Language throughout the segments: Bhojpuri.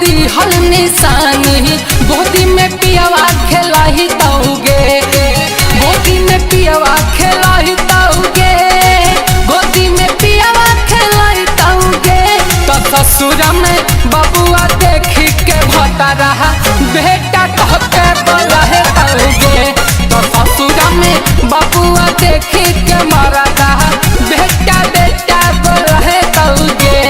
दिहल निशानी। गोदी में पियावा खेलाही तौगे, गोदी में पियावा खेलाही तौगे, गोदी में पियावा खेलाही तौगे। तो ससुर में बबुआ देखी के भता रहा बेटा कहके बोलहे तौगे। तो ससुर में बबुआ देखी के मरा रहा बेटा बेटा बोलहे तौगे।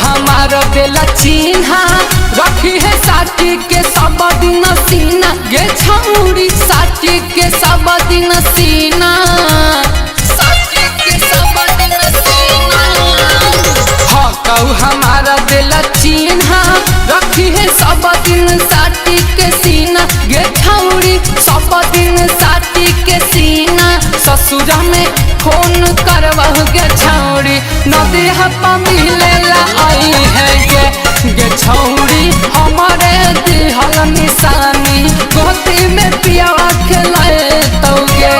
हमारा बेला चिन्हा रखी है साथी के सब दिन सीना। गे छौरी साथी के सब दिन सीना, साथी के सब दिन सीना। हाँ कहू हमारा बेला चिन्हा रखी है सब दिन साथी के सीना। गे छौरी सब दिन साथी के सीना। ससुर में फोन करवहु गे छौरी नदी हपा मिलेला आई है गे छौरी हमारे दिहल निशानी। गोदी में पियावा खेलाए तौगे।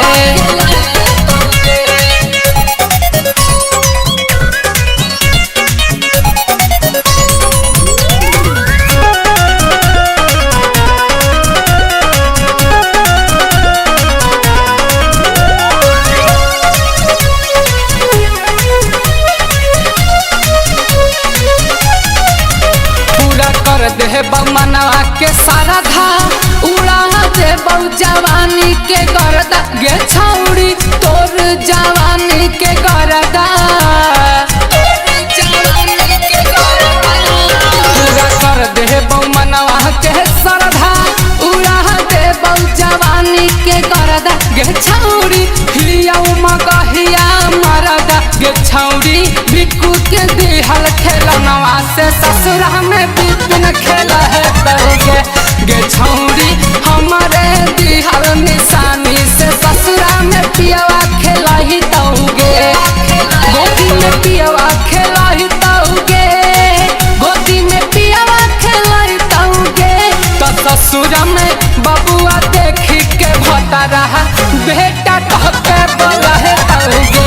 दे मनवा के सारा धा उड़ा दे बहु जवानी के गरदा। गे छौरी तोर जवानी के गरदा, पूरा कर दे बहु मनवा के सरधा उड़ा दे बहु जवानी के गरदा। गे छौरी हिया मगहिया मरदा। गे छौरी बिकू के दिहल खेलनवा से ससुरा में बिपिन खेला है तौगे। गे छौरी हमारे दिहल निशानी से ससुरा में पियावा खेलाही तौगे। गोदी में पियावा खेलाही तौगे, गोदी में पियावा खेलाही तौगे। तो ससुर में बबुआ देखी के भता रहा बेटा कहके बोलहे तौगे।